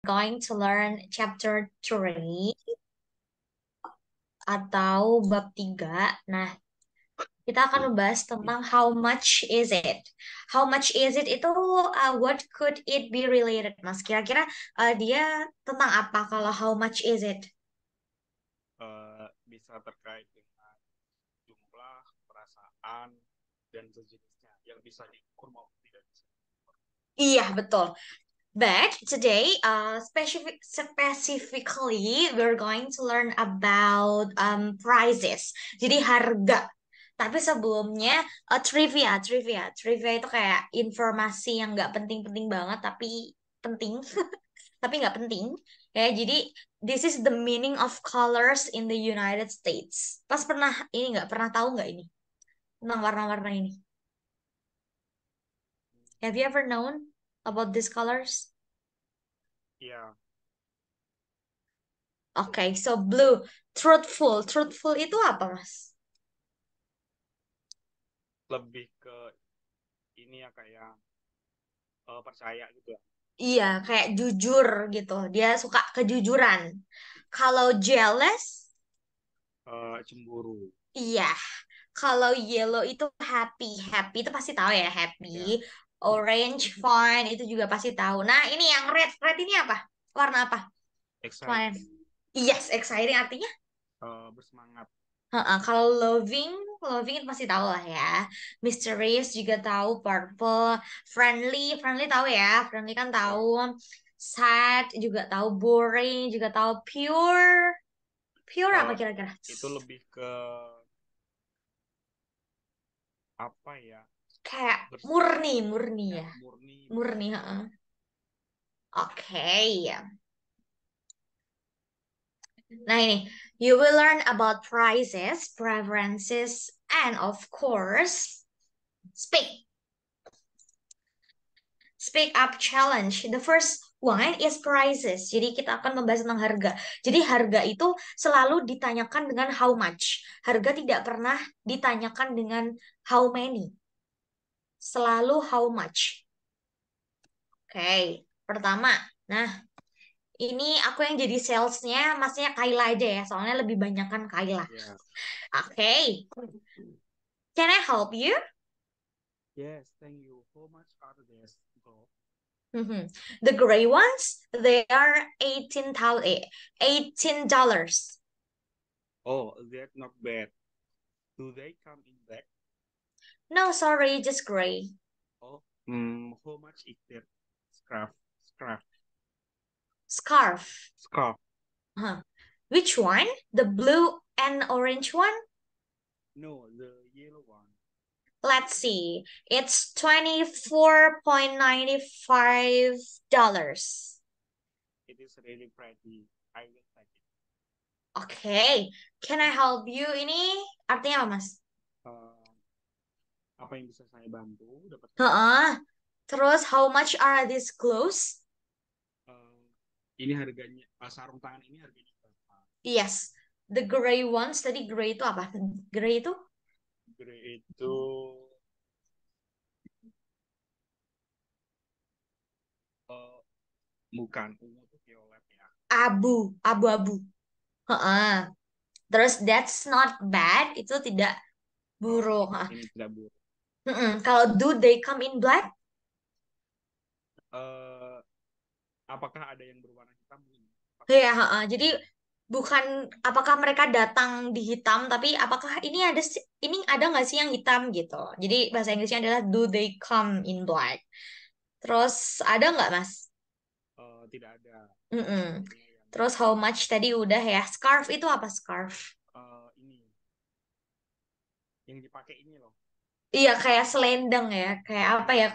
going to learn chapter 3 atau bab 3. Nah, kita akan membahas tentang how much is it. How much is it itu what could it be related, Mas? Kira-kira dia tentang apa kalau how much is it? Bisa terkait dengan jumlah, perasaan, dan sejenisnya yang bisa diukur maupun tidak bisa. Iya, betul. But today, specifically, we're going to learn about prices. Jadi harga. Tapi sebelumnya trivia itu kayak informasi yang nggak penting-penting banget, tapi penting, tapi nggak penting. Ya, jadi this is the meaning of colors in the United States. Pas pernah ini nggak pernah tahu nggak ini tentang warna-warna ini? Have you ever known about these colors? Iya, Oke, so blue, truthful. Truthful itu apa, Mas? lebih ke ini ya kayak percaya gitu ya. Iya, kayak jujur gitu. Dia suka kejujuran. Kalau jealous, Cemburu. iya. Kalau yellow itu happy. Happy itu pasti tahu ya, happy. Ya, Orange, fun, itu juga pasti tahu. Nah, ini yang red. Red ini apa? Warna apa? Kemarin. excited, Yes, exciting artinya. bersemangat. Heeh, kalau loving, loving itu pasti tahu lah ya. Mysterious juga tahu, purple, friendly, friendly tahu ya. Friendly kan tahu. Ya, Sad juga tahu, boring juga tahu, pure. Pure apa eh, kira-kira? itu lebih ke apa ya? Kayak Bersih, murni, murni ya, ya. murni, Murni, bersih. heeh. Oke, ya. Nah ini, you will learn about prices, preferences, and of course, speak. Speak up challenge. The first one is prices. Jadi kita akan membahas tentang harga. Jadi harga itu selalu ditanyakan dengan how much. Harga tidak pernah ditanyakan dengan how many. Selalu how much. Oke, pertama. Nah, ini aku yang jadi salesnya, masnya Kayla aja ya. Soalnya lebih banyak kan Kayla. Ya, Oke, can I help you? yes, thank you. How much are these, bro? Mhm. The gray ones, they are 18 dollars. Oh, that's not bad. Do they come in black? No, sorry, just gray. Oh, how much is that scarf? Scarf. Scarf. Scarf. Huh. Which one? The blue and orange one? No, the yellow one. Let's see. It's $24.95. It is really pretty. I will take it. Okay. Can I help you? Ini artinya apa, Mas? Uh, apa yang bisa saya bantu? Dapat saya bantu. Heeh. Terus, how much are these clothes? Uh, ini harganya, sarung tangan ini harganya berapa? Yes. The gray ones. Tadi gray itu apa? Gray itu Grey itu uh, bukan ungu tuh violet ya. abu. Abu-abu. Heeh. Terus, that's not bad. Itu tidak buruk. Heeh. Ini tidak buruk. Kalau do they come in black? Uh, apakah ada yang berwarna hitam? Ya, heeh. Jadi bukan apakah mereka datang di hitam, tapi apakah ini ada nggak sih yang hitam gitu. Jadi bahasa Inggrisnya adalah do they come in black. Terus ada nggak, Mas? Tidak ada. Mm-mm. Hanya yang Terus how much tadi udah ya. Scarf itu apa scarf? ini yang dipakai ini loh. Iya kayak selendang ya. Kayak apa ya Ya,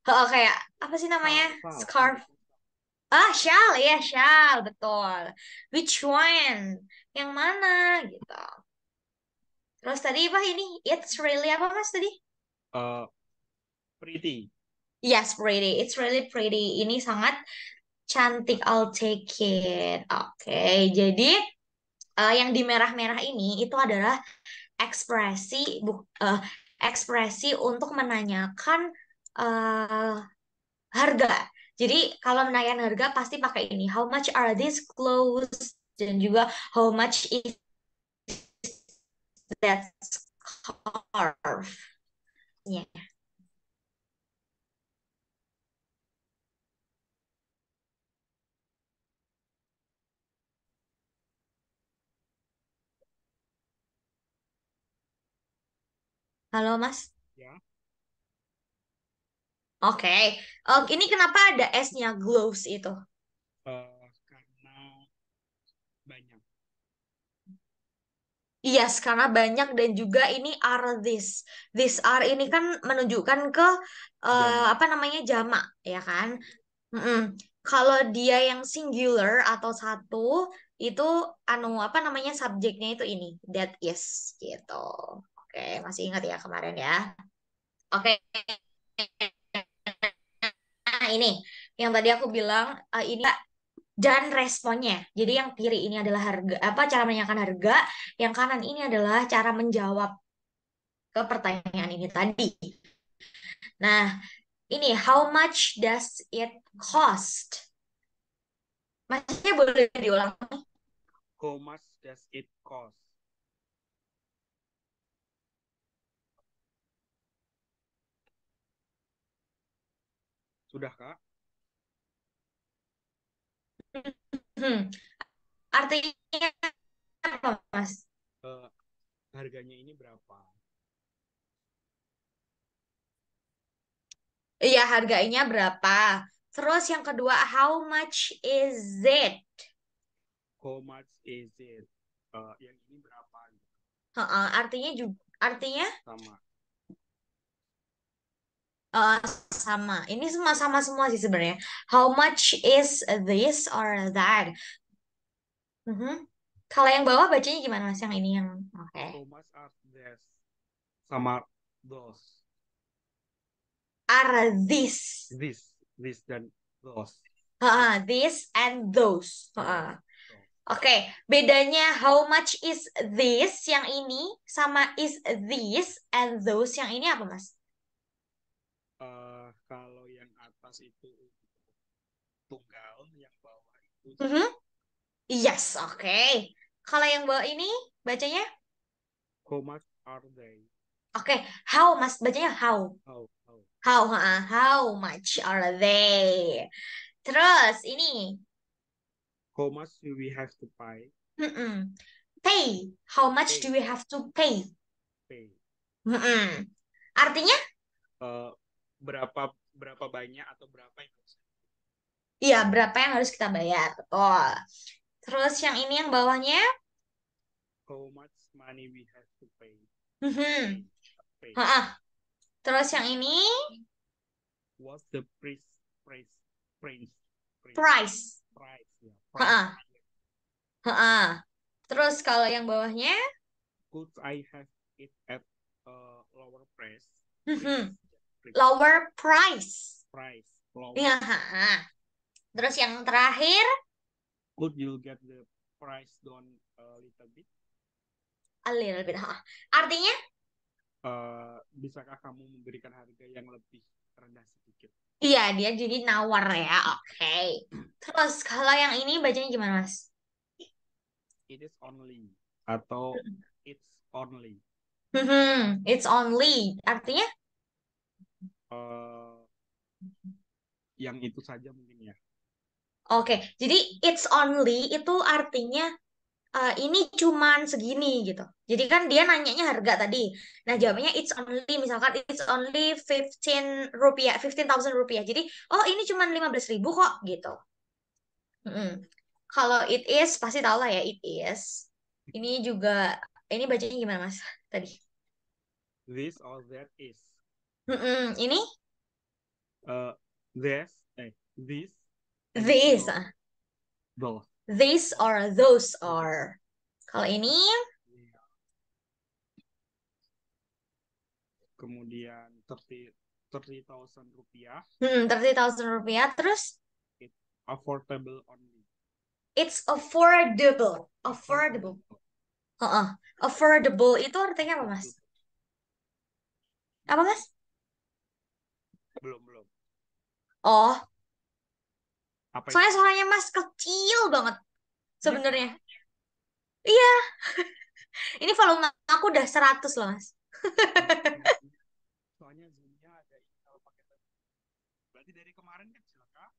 kalau kayak apa sih namanya? sal Scarf. sejenis sal. Ah, shawl ya, shawl, betul. Which one? Yang mana gitu. Terus tadi apa ini? It's really apa Mas tadi? Uh, pretty. Yes, pretty. It's really pretty. Ini sangat cantik. I'll take it. Oke, jadi yang di merah-merah ini itu adalah ekspresi untuk menanyakan eh, harga. Jadi kalau menanyakan harga pasti pakai ini. How much are these clothes? Dan juga how much is that scarf? Ya. Halo Mas. Ya, Oke. Ini kenapa ada S-nya gloves itu? karena banyak. Yes, karena banyak dan juga ini are this. This are ini kan menunjukkan ke Jamak. apa namanya jamak, ya kan? Mm-mm. Kalau dia yang singular atau satu itu anu apa namanya subjeknya itu ini that is gitu. Oke, masih ingat ya kemarin ya. Oke, nah ini yang tadi aku bilang ini dan responnya. Jadi yang kiri ini adalah harga apa cara menanyakan harga, yang kanan ini adalah cara menjawab ke pertanyaan ini tadi. Nah, ini how much does it cost? Maksudnya boleh diulang. How much does it cost? Sudah, Kak? Hmm, artinya apa, Mas? Eh, harganya ini berapa? Iya, harganya berapa? Terus yang kedua, how much is it? How much is it? Yang ini berapa? Heeh, artinya juga artinya Sama. eh, sama. Ini semua sama semua sih sebenarnya. How much is this or that? Mhm. Kalau yang bawah bacanya gimana Mas? Yang ini yang oke. How much are this? Sama those. Are this? This dan those. This and those. Those. Those. Oke, bedanya how much is this yang ini sama is this and those yang ini apa, Mas? Kalau yang atas itu tunggal, yang bawah itu Mhm. jumlah. Yes, oke. Kalau yang bawah ini bacanya How much are they? oke, how Mas bacanya how. How? How much are they? Terus ini How much do we have to pay? mm-mm. Pay. How much Pay. do we have to pay? Pay. Mm-mm. Artinya Eh, berapa berapa banyak atau berapa yang harus. iya, berapa yang harus kita bayar? Betul. Terus yang ini yang bawahnya How much money we have to pay? Pay. mhm. Pay. Ha-ah. Terus yang ini What's the price price price price. price ya price. Ha-ah. Ha-ah. Terus kalau yang bawahnya Could I have it at lower price? Price. mhm. Price. Lower price. Price. Lower. Ya, ha-ah. Terus yang terakhir Could you get the price down a little bit? a little bit. Ha-ah. Artinya Bisakah kamu memberikan harga yang lebih rendah sedikit? iya, dia jadi nawar ya. Oke. Terus kalau yang ini bacanya gimana, Mas? It is only atau it's only. It's only. Artinya eh yang itu saja mungkin ya. oke. Jadi it's only itu artinya ini cuman segini gitu. Jadi kan dia nanyanya harga tadi. Nah, Hmm. jawabannya it's only misalkan it's only 15 rupiah, 15.000 rupiah. Jadi, oh ini cuman 15.000 kok gitu. Mm-mm. Kalau it is pasti tahu lah ya it is. Ini juga ini bacanya gimana Mas tadi? This or that is. Ini Uh, this, this and this, those. this or those are. Kalau ini Kemudian 30.000 rupiah. 30.000 rupiah. Terus It's affordable only. it's affordable, affordable. Affordable. Heeh. Affordable itu artinya apa, Mas? Apa, Mas? Belum. Oh, Apa itu? Soalnya suaranya Mas kecil banget Iya sebenarnya. kak. Iya, ini volume aku udah 100 loh, Mas. Soalnya zoomnya ada ini kalau pakai. Berarti dari kemarin kecil kak.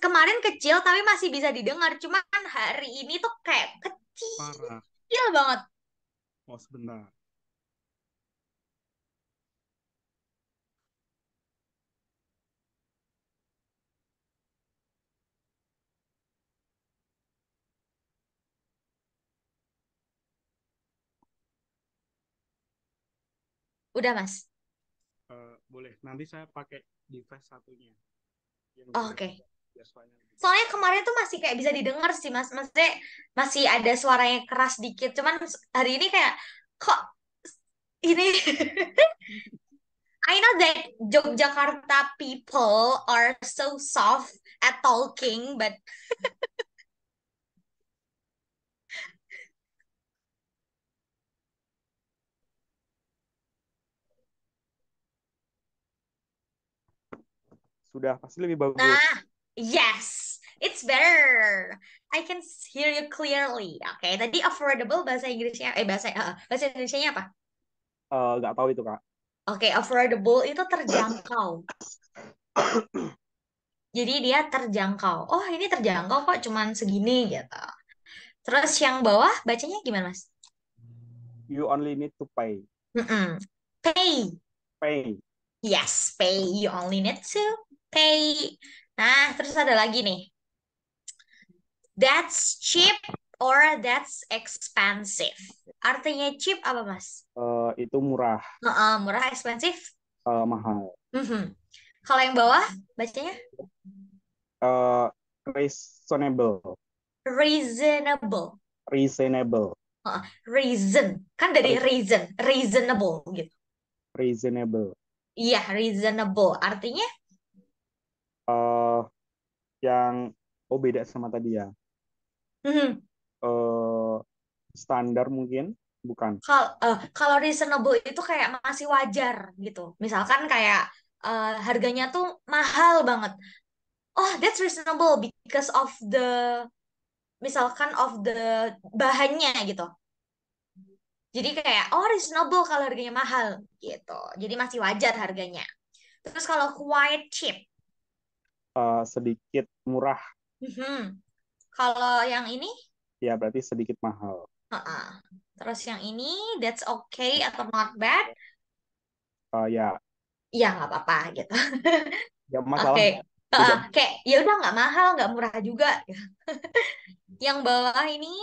Kemarin kecil tapi masih bisa didengar. Cuman hari ini tuh kayak Parah. kecil banget. Oh sebentar. Udah, Mas. Boleh. Nanti saya pakai device satunya yang Oh, biar oke. biar suaranya lebih kecil. Soalnya kemarin tuh masih kayak bisa didengar sih, Mas. Maksudnya masih ada suaranya keras dikit. Cuman hari ini kayak kok ini I know that Yogyakarta people are so soft at talking, but Sudah pasti lebih bagus. nah, yes, it's better. I can hear you clearly. Oke, tadi affordable bahasa Inggrisnya, bahasa Indonesianya apa? Nggak tahu itu kak. Oke, affordable itu terjangkau. Jadi dia terjangkau. Oh, ini terjangkau kok, cuman segini gitu. Terus yang bawah bacanya gimana, Mas? You only need to pay. Mm-mm. Pay. Pay. Yes, pay. You only need to pay. Nah, terus ada lagi nih. That's cheap or that's expensive. Artinya cheap apa, Mas? Itu murah. Murah, expensive. Mahal. Mhm. Kalau yang bawah bacanya Uh, Reasonable. reasonable. Reasonable. Reason. Kan dari reason, reasonable gitu. Reasonable. Iya, reasonable. Artinya eh yang beda sama tadi ya. mhm. eh Standar mungkin bukan. Kalau reasonable itu kayak masih wajar gitu. Misalkan kayak harganya tuh mahal banget. Oh, that's reasonable because of the misalkan of the bahannya gitu. Jadi kayak oh reasonable kalau harganya mahal gitu. Jadi masih wajar harganya. Terus kalau quite cheap, Sedikit murah, mhm. Kalau yang ini, ya berarti sedikit mahal. uh-uh. Terus yang ini that's okay atau not bad, Ya, ya nggak apa-apa gitu. ya Oke, masalah tidak kayak ya udah nggak mahal, nggak murah juga. Yang bawah ini,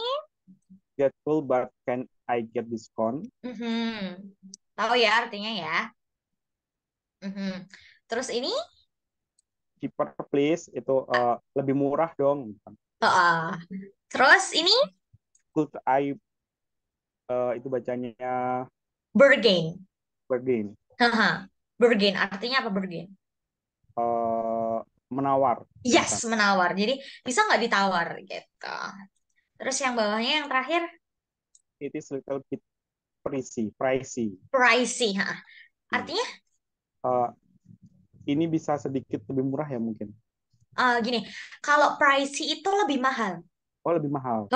get full but can I get discount? mhm. Tahu ya artinya ya. Mhm. Terus ini, Cheaper please itu lebih murah dong. uh, terus ini Could I itu bacanya bargain. bargain. Haha. Bargain artinya apa bargain? eh Menawar Yes, bisa. menawar. Jadi bisa nggak ditawar gitu. Terus yang bawahnya yang terakhir It is little bit pricey. pricey. Ha. Artinya Eh, ini bisa sedikit lebih murah ya mungkin. gini, kalau pricey itu lebih mahal. Oh lebih mahal.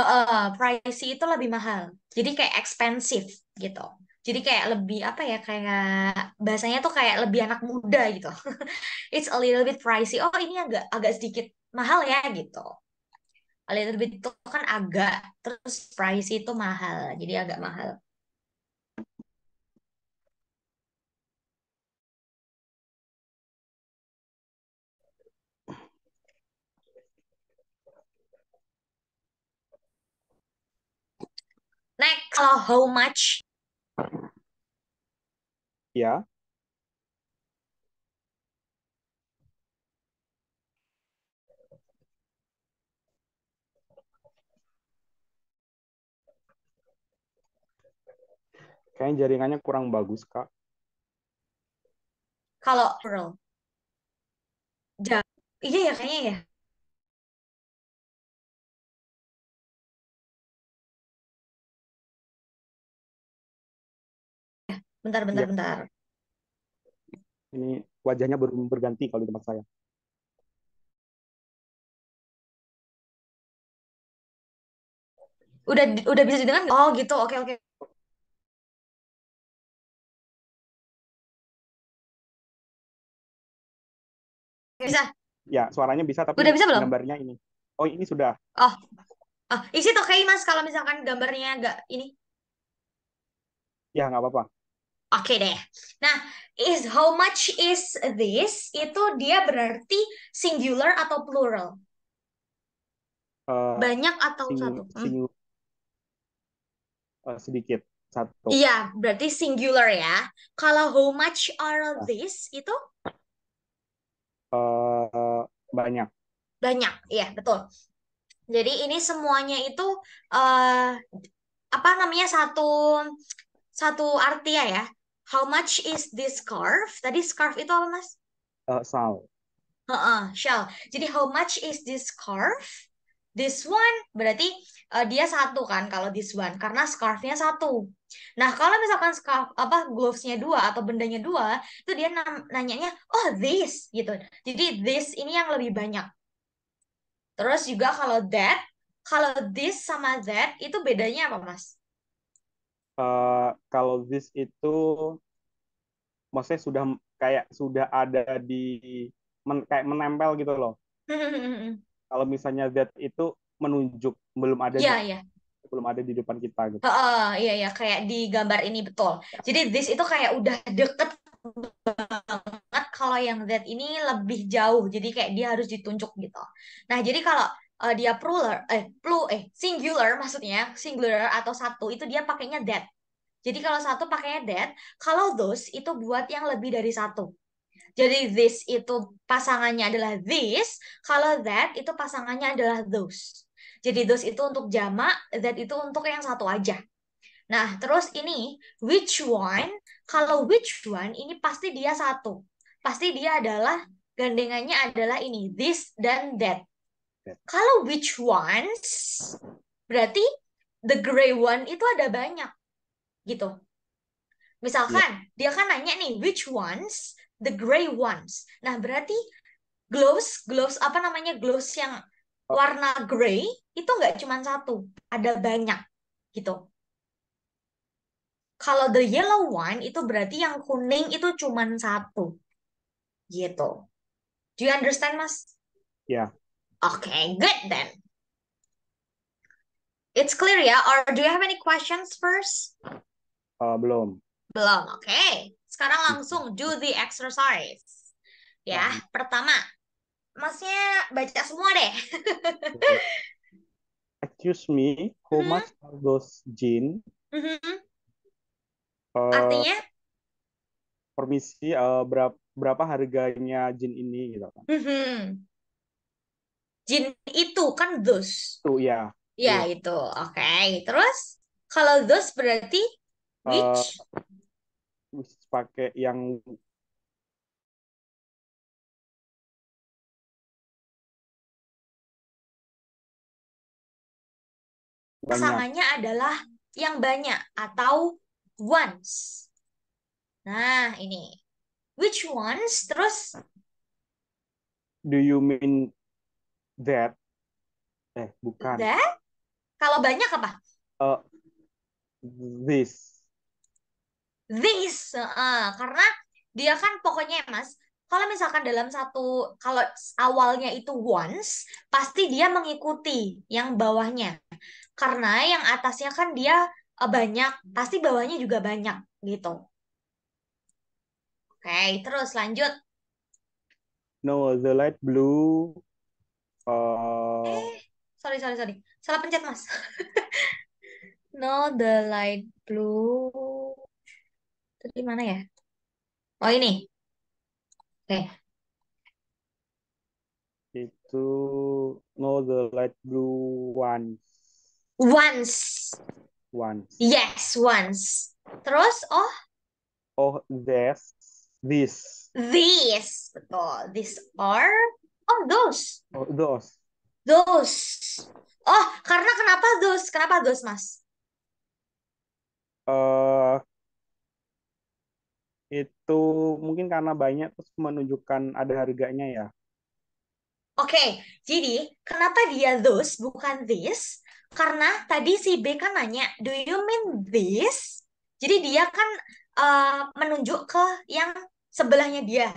Pricey itu lebih mahal. Jadi kayak expensive gitu. Jadi kayak lebih apa ya kayak bahasanya tuh kayak lebih anak muda gitu. It's a little bit pricey. Oh ini agak agak sedikit mahal ya gitu. A little bit itu kan agak terus pricey itu mahal. Jadi agak mahal. Next, kalau how much? Ya, kayaknya jaringannya kurang bagus, Kak. Kalau Pearl. Iya ya kayaknya ya. Bentar, bentar, Iya, bentar. ini wajahnya baru berganti kalau di tempat saya. Udah bisa didengar nggak? Oh gitu, oke oke. Bisa. Ya, suaranya bisa tapi Udah bisa belum? gambarnya ini. Oh, ini sudah. Oh, oh, is it okay Mas kalau misalkan gambarnya agak ini? Ya, nggak apa-apa. Oke deh. Nah, how much is this? Itu dia berarti singular atau plural? Eh, Banyak atau singgung, satu? singgung sedikit. Satu. Iya, berarti singular ya. Kalau how much are Nah, these itu banyak. banyak. Iya, betul. Jadi ini semuanya itu eh apa namanya satu satu arti ya. How much is this scarf? Tadi scarf itu apa, Mas? Sal. Heeh, shell. Jadi how much is this scarf? This one berarti dia satu kan kalau this one karena scarfnya satu. Nah kalau misalkan scarf apa glovesnya dua atau bendanya dua itu dia nanyanya oh this gitu. Jadi this ini yang lebih banyak. Terus juga kalau this sama that itu bedanya apa Mas? Kalau this itu maksudnya sudah ada di kayak menempel gitu loh. Kalau misalnya that itu menunjuk Iya iya. belum ada di depan kita gitu. Heeh, iya iya kayak di gambar ini betul. Ya. Jadi this itu kayak udah deket banget kalau yang Z ini lebih jauh jadi kayak dia harus ditunjuk gitu nah jadi kalau dia singular maksudnya singular atau satu itu dia pakainya that jadi kalau satu pakainya that kalau those itu buat yang lebih dari satu jadi this itu pasangannya adalah this kalau that itu pasangannya adalah those jadi those itu untuk jamak that itu untuk yang satu aja. Nah, terus ini which one? Kalau which one ini pasti dia satu. Pasti dia adalah gandengannya adalah ini this dan that. Kalau which ones berarti the gray one itu ada banyak gitu. Ya. Misalkan dia kan nanya nih which ones the gray ones. Nah, berarti gloves apa namanya gloves yang Oh, warna gray itu nggak cuma satu, ada banyak gitu. Kalau the yellow one itu berarti yang kuning itu cuman satu gitu. Do you understand, Mas? ya. Okay, good then. It's clear ya. Or do you have any questions first? Belum. Belum. Oke. Sekarang langsung do the exercise. Ya, Nah, pertama, Masnya baca semua deh. excuse me, how Mhm, much are those jeans? mhm. Eh, Artinya, Permisi, berapa harganya jin ini gitu kan? mhm. Jin itu kan those. Tuh ya, Ya, tuh. itu. Oke. Terus, kalau those berarti which? Eh, Pakai yang banyak. Pasangannya adalah yang banyak atau once. Nah, ini. Which ones? Terus Do you mean that? Bukan. that. Kalau banyak apa? Eh, this. This. Karena dia kan pokoknya Mas, kalau misalkan dalam satu, kalau awalnya itu once, pasti dia mengikuti yang bawahnya. Karena yang atasnya kan dia banyak, pasti bawahnya juga banyak gitu. Oke, terus lanjut. No, the light blue. eh Eh, sorry. Salah pencet, Mas. No, the light blue. Tadi mana ya? Oh, ini. Oke. itu no, the light blue ones. Once. Ones. Yes, once. Terus, oh, Oh, this. these. Betul. These are. Oh, those. Oh, those. Those. Oh, karena kenapa those? Kenapa those, Mas? eh itu mungkin karena banyak terus menunjukkan ada harganya ya. Oke, jadi kenapa dia those bukan this? Karena tadi si B kan nanya, do you mean this? Jadi dia kan menunjuk ke yang sebelahnya dia. Ya,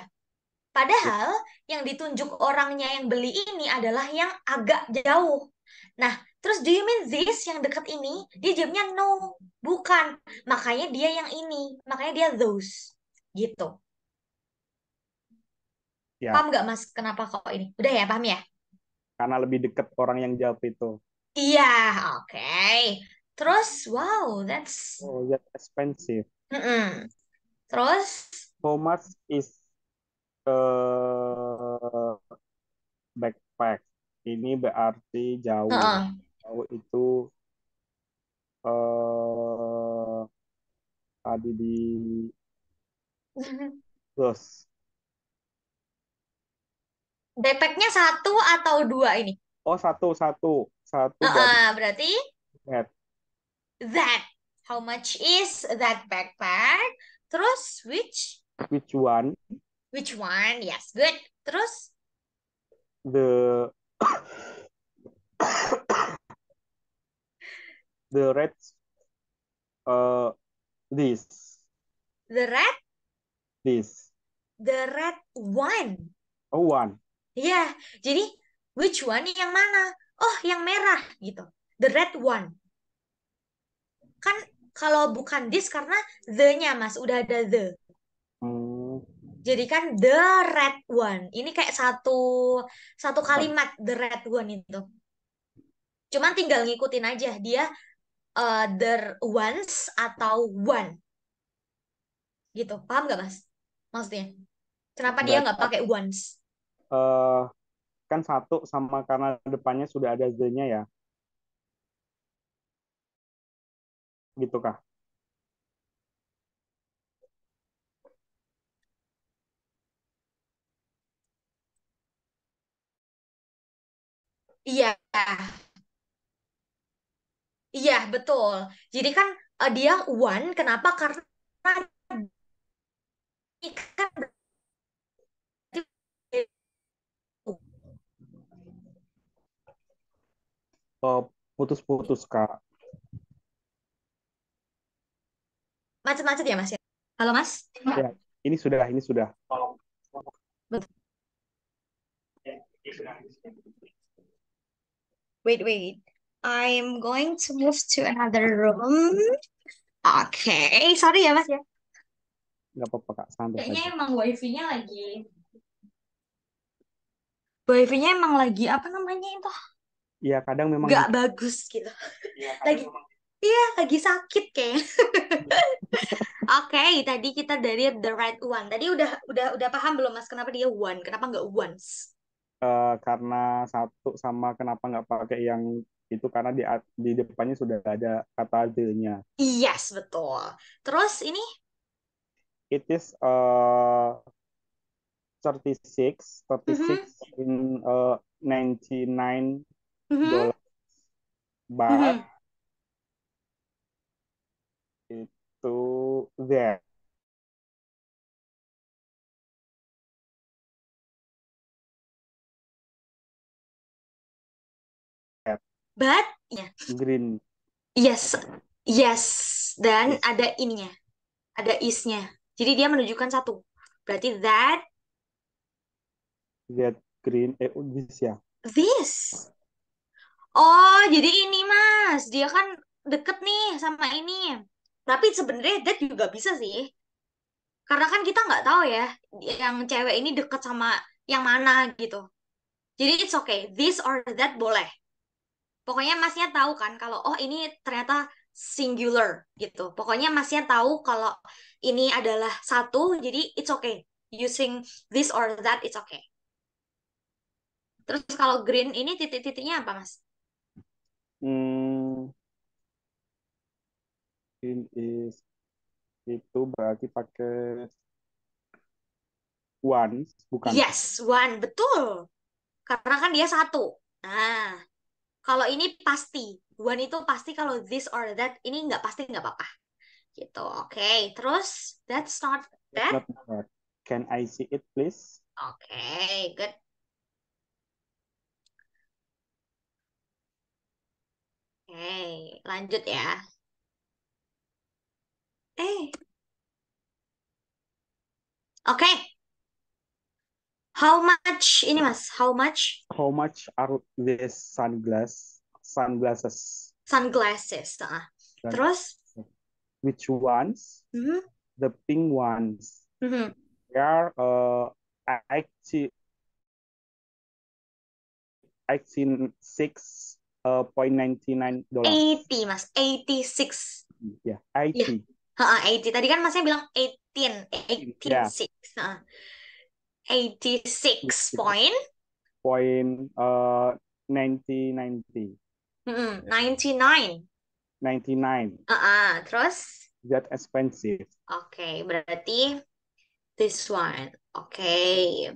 Padahal yang ditunjuk orangnya yang beli ini adalah yang agak jauh. Nah, terus do you mean this yang dekat ini? Dia jawabnya no, bukan. Makanya dia yang ini, makanya dia those. Gitu. ya, Paham nggak Mas kenapa kok ini? Udah ya, paham ya? karena lebih dekat orang yang jawab itu. Iya, oke. Terus, wow, that's... Oh, that's expensive. Mm-mm. Terus, How much is backpack? Ini berarti jauh. heeh. Jauh itu eh tadi di bus. Backpacknya satu atau dua ini? Oh, satu, satu. Satu berarti Heeh, berarti that. that. How much is that backpack? Terus, Which one? which one? Yes, good. Terus, The the red uh this the red, this the red one. oh one. Ya, jadi which one yang mana? Oh, yang merah gitu. The red one. Kan kalau bukan this karena the-nya Mas, udah ada the. Hmm, Jadi kan the red one. Ini kayak satu satu kalimat the red one itu. Cuman tinggal ngikutin aja dia the ones atau one gitu. Paham nggak Mas? Maksudnya. Kenapa dia berarti nggak pakai ones? eh kan satu sama karena depannya sudah ada the-nya ya, gitu kah? Iya, iya betul. Jadi kan dia one. Kenapa? Karena ini kan berarti Oh, putus-putus Kak. macet-macet ya Mas ya. Halo Mas. Ya, ini sudah. Wait, wait. I'm going to move to another room. Oke, sorry ya Mas ya. Nggak apa-apa Kak, santai Kayaknya saja. emang wifi-nya emang lagi apa namanya itu? Iya, kadang memang Nggak gitu. bagus gitu. Lagi, iya lagi sakit kayaknya. Oke, tadi kita dari the right one. Tadi udah paham belum Mas kenapa dia one? Kenapa nggak once? Karena satu sama kenapa nggak pakai yang itu karena di depannya sudah ada kata the-nya. Yes, betul. Terus ini, It is 36, mhm, 36 in 99 mhm, dolar, but mhm. itu there. But, ya, Green. yes, yes. Dan Yes, ada ininya, ada isnya. Jadi dia menunjukkan satu. Berarti that, that green. This ya. this. Oh, jadi ini Mas. Dia kan deket nih sama ini. Tapi sebenarnya that juga bisa sih. Karena kan kita nggak tahu ya, yang cewek ini deket sama yang mana gitu. Jadi it's okay. This or that boleh. Pokoknya masnya tahu kan kalau oh ini ternyata singular gitu. Pokoknya masnya tahu kalau ini adalah satu, jadi it's okay. Using this or that, it's okay. Terus kalau green ini titik-titiknya apa, Mas? Hmm, green is itu berarti pakai once, bukan? Yes, one, betul. Karena kan dia satu. Nah, kalau ini pasti. One itu pasti kalau this or that, ini nggak pasti nggak apa-apa. Gitu, oke. Terus, that's not That's that. not bad. Can I see it, please? Oke, good. lanjut ya. Eh, oke. How much ini Mas? How much How much are these sunglasses? sunglasses? Ah. Dan Terus? which ones? Mhm, The pink ones. mhm. They are 86.99 dollars. 80 Mas, 86. Ya, Ya, 80. 80. Tadi kan Masnya bilang 18, Ya, 6. 86 point point 90. 99. 99. Terus? That expensive. Oke, berarti this one. Oke.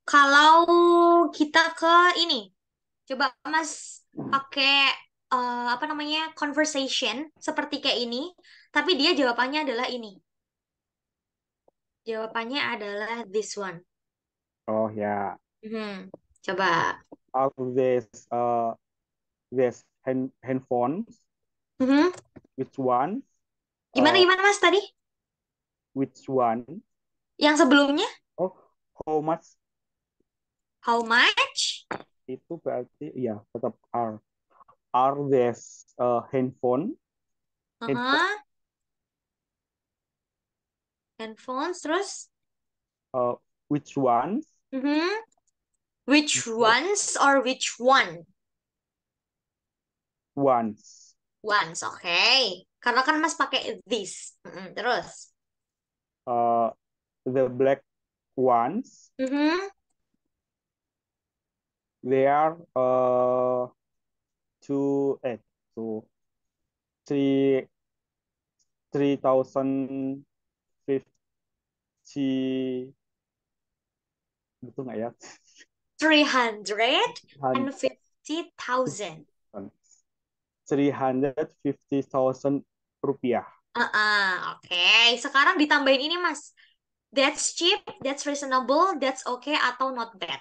Kalau kita ke ini, coba Mas pakai apa namanya conversation seperti kayak ini, tapi dia jawabannya adalah ini. Jawabannya adalah this one. Oh ya. Hmm, coba. Of this handphones, Mhm. which one? Gimana Uh, gimana Mas tadi? which one? Yang sebelumnya? Oh, how much? How much? Itu berarti ya tetap are. Are this handphone? Aha. Handphones terus? Uh, which one? Mhm. Which ones or which one? Ones. Ones, oke. Karena kan Mas pakai this. Terus. Uh, the black ones. Mhm. They are two two three 3,050, betul nggak ya? 350,000. 350,000 rupiah. Oke. Sekarang ditambahin ini, Mas. That's cheap, that's reasonable, that's okay, atau not bad.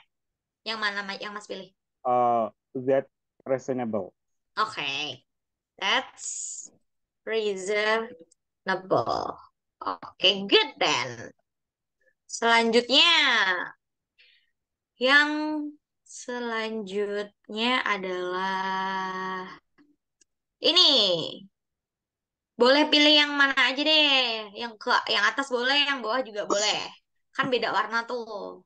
Yang mana yang Mas pilih? That reasonable. Oke. That's reasonable. Oke, good then. Selanjutnya, yang selanjutnya adalah ini. Boleh pilih yang mana aja deh. Yang atas boleh, yang bawah juga boleh. Kan beda warna tuh.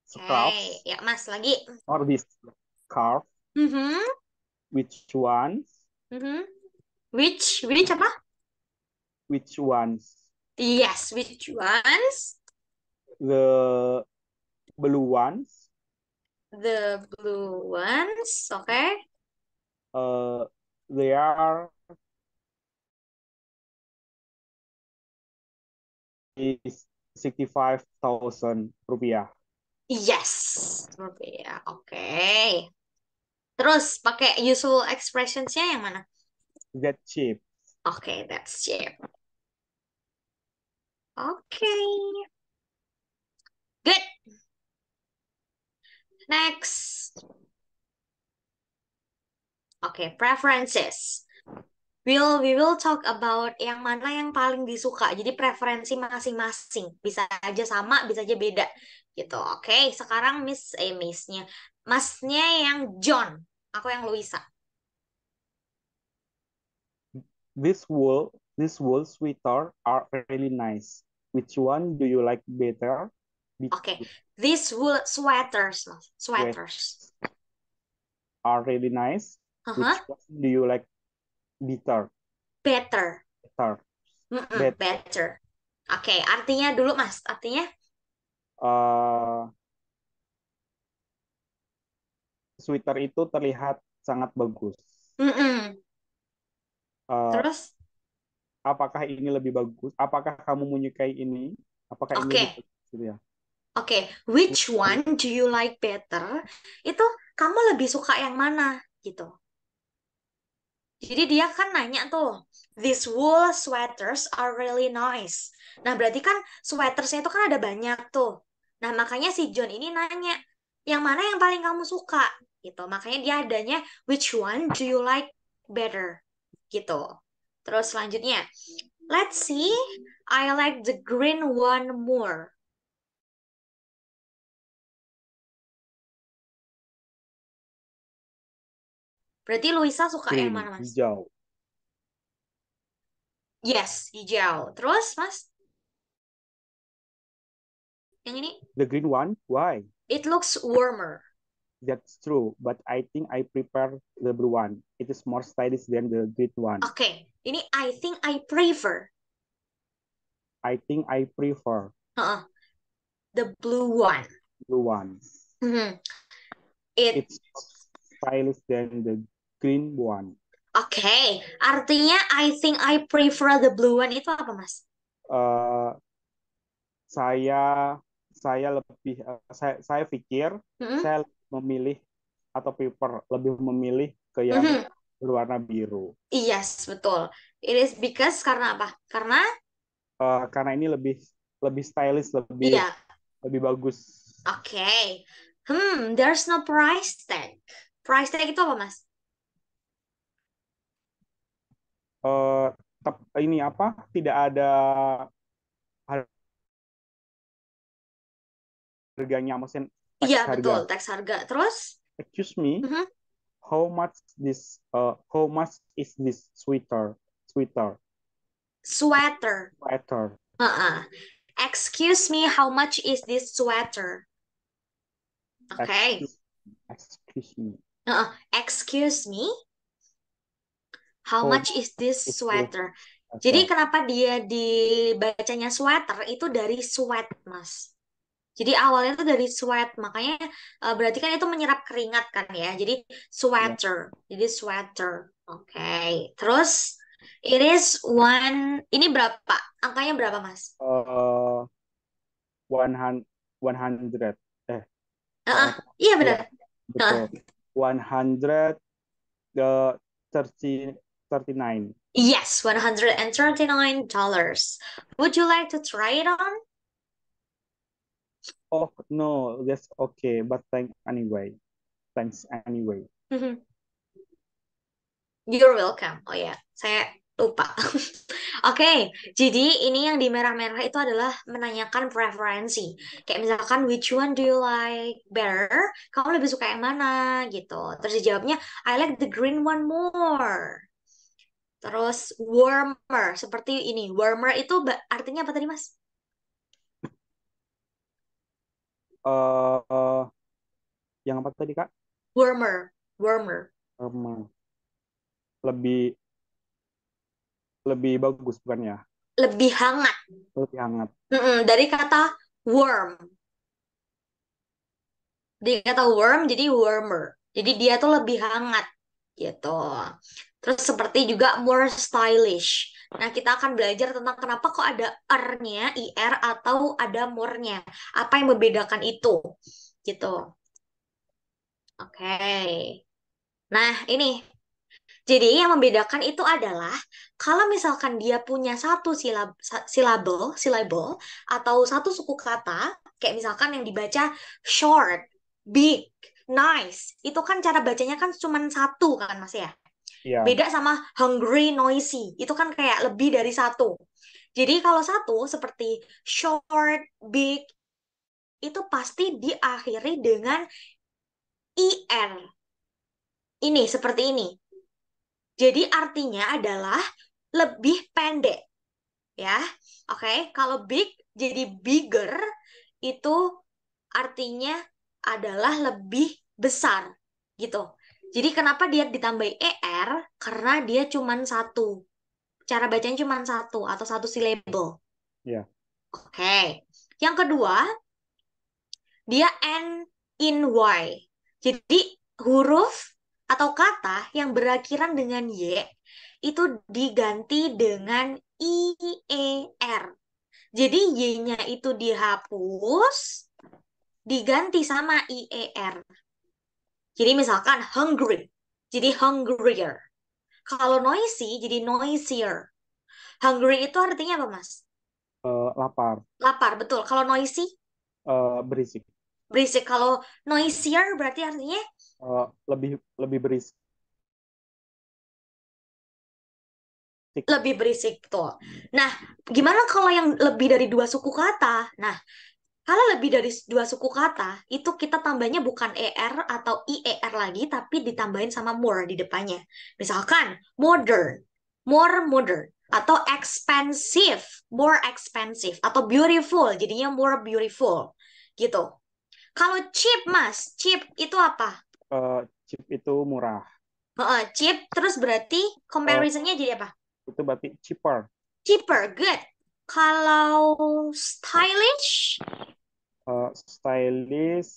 Oke, Scarves ya Mas lagi. or this scarf, Mhm, which ones? mhm. Which apa? Which ones? Yes, which ones? The blue ones. The blue ones, oke. Uh, they are is 65,000 rupiah. Yes, rupiah. Oke. Terus pakai usual expressionsnya yang mana? That cheap. Oke, that's cheap. Oke, good. Next. Oke, preferences. We will talk about yang mana yang paling disuka. Jadi preferensi masing-masing. Bisa aja sama, bisa aja beda. Gitu. Oke, sekarang Missnya. Masnya yang John. Aku yang Luisa. This wool sweater are really nice. Which one do you like better? Oke, these wool sweaters, Mas. Sweat Sweaters. are really nice. Aha, Which one do you like better? better. Better. Better. Better. Oke, artinya dulu, Mas. Artinya? Uh, Sweater itu terlihat sangat bagus. Mm-mm. Uh, Terus? apakah ini lebih bagus? Apakah kamu menyukai ini? Apakah ini lebih Oke. bagus gitu ya? Oke, which one do you like better? Itu kamu lebih suka yang mana gitu. Jadi dia kan nanya tuh, these wool sweaters are really nice. Nah, berarti kan sweatersnya itu kan ada banyak tuh. Nah, makanya si John ini nanya, yang mana yang paling kamu suka? Gitu. Makanya dia adanya, which one do you like better? Gitu. Terus selanjutnya, let's see, I like the green one more. Berarti Luisa suka yang Green, mana, Mas? hijau. Yes, hijau. Terus, Mas, yang ini, The green one, why? it looks warmer. That's true, but I think I prefer the blue one. It is more stylish than the green one. Oke, ini I think I prefer. I think I prefer Uh-uh, the blue one. blue one. Mhm. It, It's more stylish than the green one. oke, artinya I think I prefer the blue one itu apa, Mas? Uh, saya saya lebih saya pikir Mhm. saya memilih atau prefer lebih memilih ke yang Mhm. berwarna biru. Yes, betul. It is because karena apa? Karena Karena ini lebih lebih stylish, lebih iya, lebih bagus. oke. There's no price tag. Price tag itu apa, Mas? Eh, ini apa? Tidak ada harganya, mesin Iya, teks betul, harga. teks harga. Terus, Excuse me, mhm, how much is this sweater. sweater? Uh-uh. Excuse me, how much is this sweater? Oke. Excuse excuse me. Excuse me, how How much much is this is this sweater? Jadi sweater? kenapa dia dibacanya sweater itu dari sweat, Mas? Jadi awalnya itu dari sweat, makanya berarti kan itu menyerap keringat kan ya. Jadi Ya. sweater, jadi sweater. Oke. Terus it is one. Ini berapa? Angkanya berapa, Mas? Uh, 100 100 eh Ah, iya ya benar. betul, Heeh. 100 30 39. Yes, $139. Would you like to try it on? Oh no, that's okay, but thanks anyway. You're welcome. Oh ya, saya lupa. Oke, jadi ini yang di merah-merah itu adalah menanyakan preferensi. Kayak misalkan, which one do you like better? Kamu lebih suka yang mana? Gitu. Terus dijawabnya, I like the green one more. Terus warmer, seperti ini. Warmer itu artinya apa tadi, Mas? eh yang apa tadi Kak? Warmer, warmer. Em, lebih lebih bagus bukannya? Lebih hangat. Lebih hangat. Dari kata warm. Dari kata warm jadi warmer. Jadi dia tuh lebih hangat gitu. Terus seperti juga more stylish. Nah, kita akan belajar tentang kenapa kok ada R-nya, IR, atau ada more-nya. Apa yang membedakan itu? Gitu. Oke. Nah, ini. Jadi yang membedakan itu adalah kalau misalkan dia punya satu syllable, atau satu suku kata, kayak misalkan yang dibaca short, big, nice, itu kan cara bacanya kan cuma satu kan Mas ya. Iya, Beda sama hungry, noisy, itu kan kayak lebih dari satu. Jadi kalau satu seperti short, big, itu pasti diakhiri dengan IR. Ini seperti ini. Jadi artinya adalah lebih pendek ya. Oke, kalau big jadi bigger itu artinya adalah lebih besar gitu. Jadi kenapa dia ditambahi ER? Karena dia cuma satu. Cara bacanya cuma satu atau satu syllable. iya. Oke. Yang kedua, dia end in Y. Jadi huruf atau kata yang berakhiran dengan Y itu diganti dengan IER. Jadi Y-nya itu dihapus, diganti sama IER. Jadi misalkan hungry, jadi hungrier. Kalau noisy, jadi noisier. Hungry itu artinya apa, Mas? Lapar. Lapar, betul. Kalau noisy, Berisik. Berisik. Kalau noisier berarti artinya Lebih lebih berisik. lebih berisik tuh. Nah, gimana kalau yang lebih dari dua suku kata? Nah, kalau lebih dari dua suku kata, itu kita tambahnya bukan er atau ier lagi, tapi ditambahin sama more di depannya. Misalkan modern, more modern, atau expensive, more expensive, atau beautiful, jadinya more beautiful, gitu. Kalau cheap, Mas, cheap itu apa? Cheap itu murah. Cheap, terus berarti Eh, comparisonnya jadi apa? itu berarti cheaper. Cheaper, good. Kalau stylish, Stylish,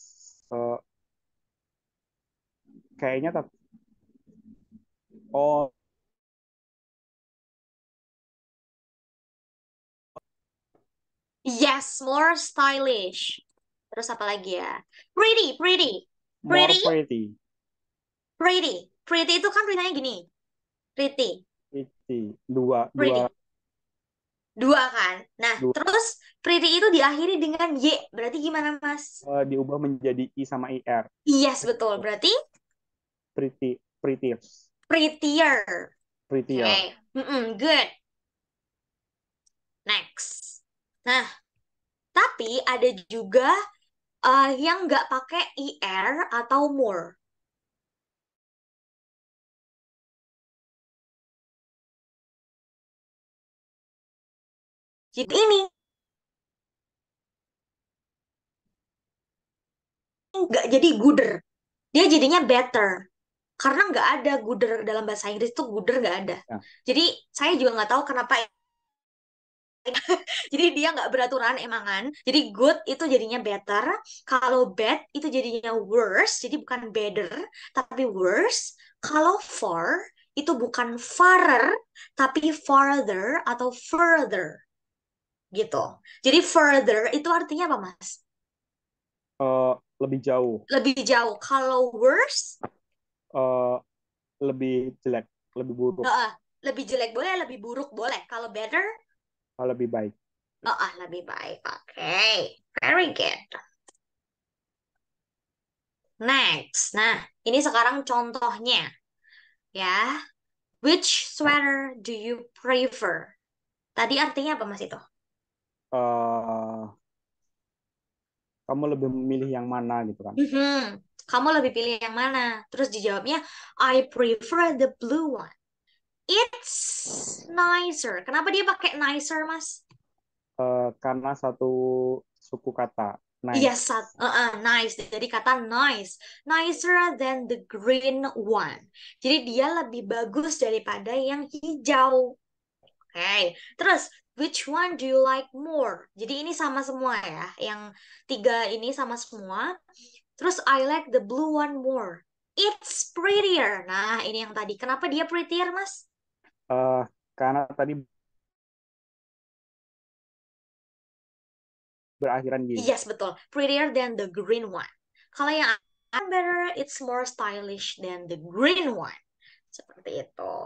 kayaknya oh, yes, more stylish. Terus apa lagi ya? Pretty, pretty, more pretty, pretty. pretty. Pretty itu kan beritanya gini. Pretty, Pretty. Dua dua pretty. Dua kan? Nah, dua terus pretty itu diakhiri dengan Y. Berarti gimana, Mas? diubah menjadi i sama ir. Yes, betul. Berarti Pretty, prettier, prettier. prettier. Oke. Good. Next. Nah, tapi ada juga yang nggak pakai IR atau more. Jadi ini nggak jadi gooder. Dia jadinya better. Karena nggak ada gooder dalam bahasa Inggris tuh gooder nggak ada. Nah, Jadi saya juga nggak tahu kenapa. Jadi dia nggak beraturan emangan. Jadi good itu jadinya better. Kalau bad itu jadinya worse. Jadi bukan better, tapi worse. Kalau far itu bukan farer, tapi farther atau further gitu. Jadi further itu artinya apa, Mas? eh, lebih jauh, Lebih jauh. Kalau worse, eh, lebih jelek, lebih buruk, lebih jelek boleh, lebih buruk boleh. Kalau better, lebih baik. lebih baik. Oke, very good. Next. Nah, ini sekarang contohnya ya. Which sweater do you prefer? Tadi artinya apa, Mas itu? eh Kamu lebih memilih yang mana gitu kan? Mhm. Kamu lebih pilih yang mana? Terus dijawabnya, I prefer the blue one. It's nicer. Kenapa dia pakai nicer, Mas? Karena satu suku kata, Iya, nice. nice. Jadi kata nice. Nicer than the green one. Jadi dia lebih bagus daripada yang hijau. Oke. Terus, which one do you like more? Jadi ini sama semua ya. Yang tiga ini sama semua. Terus, I like the blue one more. It's prettier. Nah, ini yang tadi. Kenapa dia prettier, Mas? Eh, karena tadi berakhiran gini. Yes, betul. Prettier than the green one. Kalau yang better, it's more stylish than the green one. Seperti itu.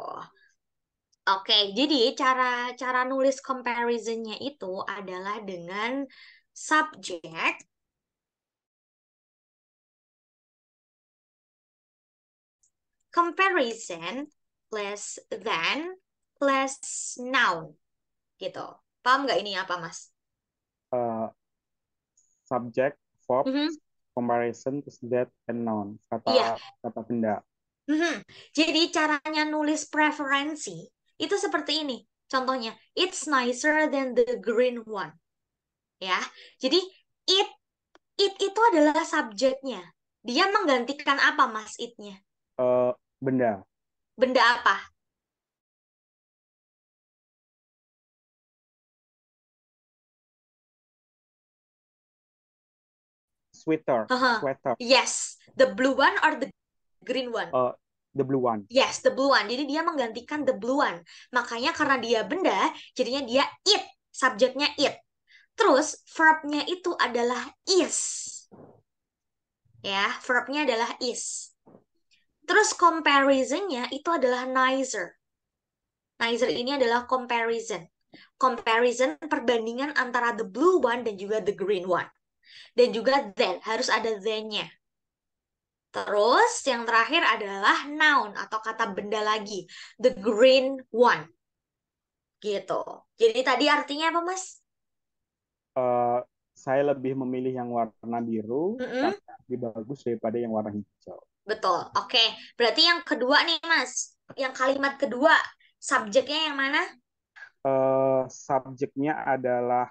Oke, jadi cara cara nulis comparison-nya itu adalah dengan subjek, comparison, plus than, plus noun, gitu. Paham nggak ini apa, Mas? Eh, Subject, verb, Mhm. comparison, terus that, and noun. Iya. Kata kata benda. Mhm. Jadi caranya nulis preferensi itu seperti ini. Contohnya, it's nicer than the green one. Ya, jadi it it itu adalah subjeknya. Dia menggantikan apa, Mas, it-nya? Benda. Benda apa? Sweater, Haha. sweater. Yes, the blue one or the green one? Uh, the blue one. Yes, the blue one. Jadi dia menggantikan the blue one. Makanya karena dia benda, jadinya dia it. Subjeknya it. Terus verbnya itu adalah is. Ya, verbnya adalah is. Terus comparisonnya itu adalah nicer. Nicer ini adalah comparison. Comparison perbandingan antara the blue one dan juga the green one. Dan juga then, harus ada then-nya. Terus yang terakhir adalah noun atau kata benda lagi. The green one. Gitu. Jadi tadi artinya apa, Mas? Eh, saya lebih memilih yang warna biru Mm-mm. karena lebih bagus daripada yang warna hijau. Betul. Oke. Berarti yang kedua nih, Mas. Yang kalimat kedua, subjeknya yang mana? Subjeknya adalah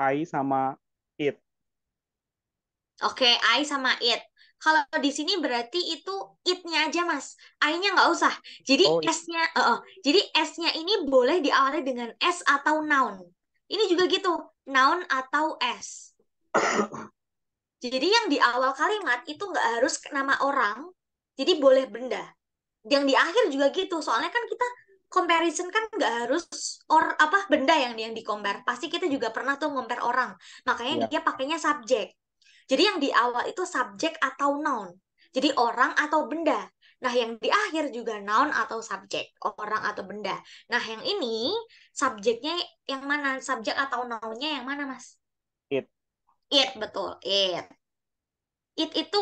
I sama it. Oke, I sama it. Kalau di sini berarti itu it-nya aja, Mas. I-nya nggak usah. Jadi Oh, S-nya, jadi S-nya ini boleh diawali dengan S atau noun. Ini juga gitu, noun atau S. Jadi yang di awal kalimat itu nggak harus nama orang, jadi boleh benda. Yang di akhir juga gitu, soalnya kan kita comparison kan nggak harus apa benda yang di compare. Pasti kita juga pernah tuh compare orang, makanya ya. dia pakainya subjek. Jadi yang di awal itu subjek atau noun. Jadi orang atau benda. Nah, yang di akhir juga noun atau subjek, orang atau benda. Nah, yang ini subjeknya yang mana? Subjek atau nounnya yang mana, Mas? It. It, betul. It. It itu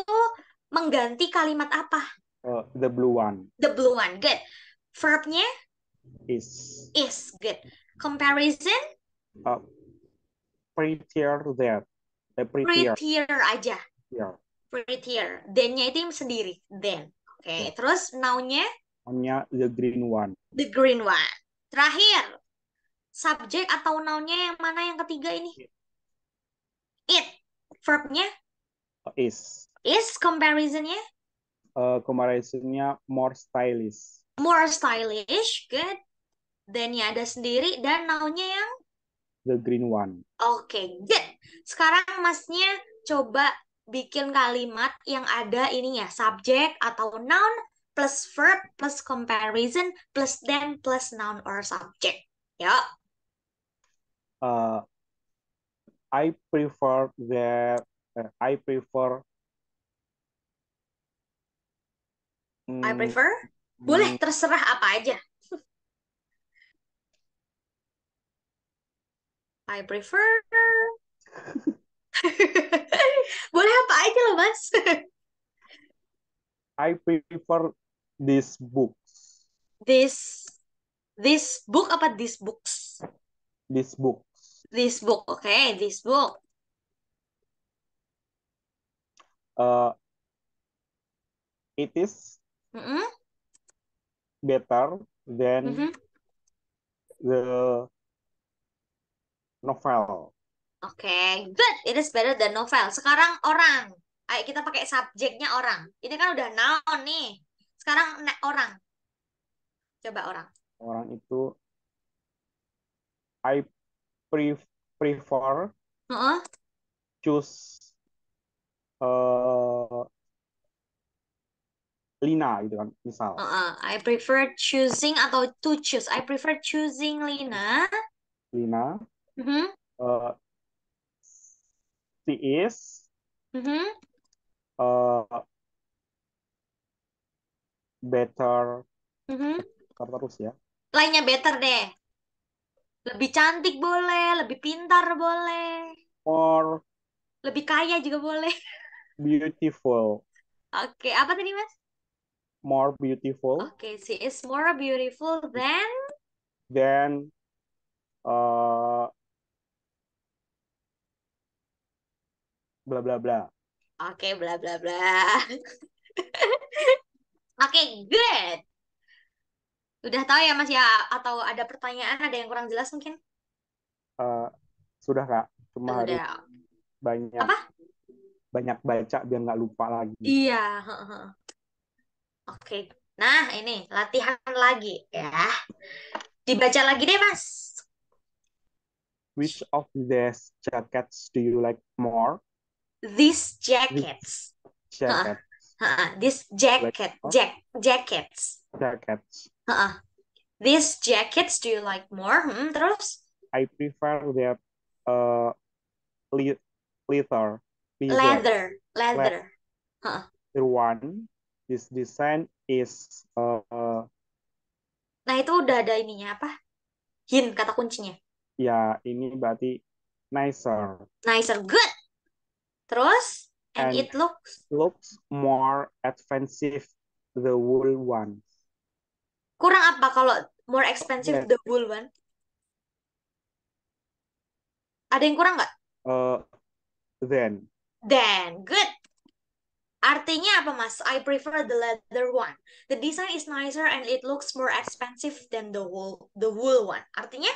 mengganti kalimat apa? The blue one The blue one. Good. Verbnya is is. Good. Comparison, uh, prettier that. Prettier. prettier aja. Yeah. Prettier. Then-nya itu sendiri. Then. Oke. Yeah. Terus noun-nya Hanya the green one the green one. Terakhir, subjek atau noun-nya yang mana yang ketiga ini? It. Verbnya is. is. Comparison-nya Comparisonnya more stylish. more stylish. Good. Then-nya ada sendiri. Dan noun-nya yang The green one. oke, good. Sekarang masnya coba bikin kalimat yang ada ininya, subjek atau noun plus verb plus comparison plus then plus noun or subject. Ya, Uh, I prefer that. I prefer. I mm, prefer. Boleh mm, terserah apa aja. I prefer. Boleh apa aja loh, Mas. I prefer these books. This this book apa this books? These books. This book, oke, okay, this book. Uh, it is Mm-mm, better than mhm. the novel. Oke, good. It is better than novel. Sekarang orang. Ayo kita pakai subjeknya orang. Ini kan udah noun nih. Sekarang orang. Coba orang. Orang itu I prefer Heeh, choose uh, Lina gitu kan misal. heeh. I prefer choosing atau to choose. I prefer choosing Lina. Lina Mhm, uh, she is mhm, uh, better mhm. terus ya, Lainnya better deh. Lebih cantik boleh, lebih pintar boleh, more lebih kaya juga boleh. beautiful, Oke, apa tadi Mas? more beautiful Oke, she is more beautiful than. than uh, bla bla bla. Oke, bla bla bla. Oke, good. Udah tahu ya Mas ya? Atau ada pertanyaan, ada yang kurang jelas mungkin? Uh, sudah Kak, cuma harus Udah. banyak Apa? banyak baca biar nggak lupa lagi. Iya. Oke. Nah, ini latihan lagi ya. Dibaca lagi deh, Mas. Which of these jackets do you like more? These These jackets. Hah, jacket, These like jackets. jackets. These jackets do you like more? Terus I prefer that uh, le leather, leather, leather, leather. Hah. leather one. This design is Nah, itu udah ada ininya apa? Hint kata kuncinya. ya ini berarti nicer. Nicer, good. Terus, and And it looks looks more expensive the wool ones. kurang apa kalau more expensive Then, the wool one? Ada yang kurang nggak? uh, then Then, good. Artinya apa, Mas? I prefer the leather one. The design is nicer and it looks more expensive than the wool one. Artinya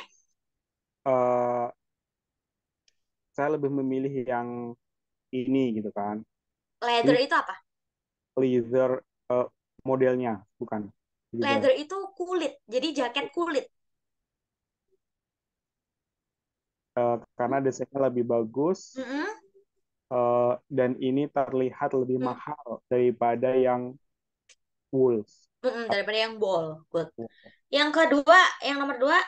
uh, saya lebih memilih yang ini gitu kan. leather Ini itu apa? leather modelnya bukan leather. Leather itu kulit. Jadi jaket kulit. Karena desainnya lebih bagus Mm-mm. dan ini terlihat lebih mahal daripada yang wool. Mm-mm, daripada yang ball. Good. Yang kedua, yang nomor dua.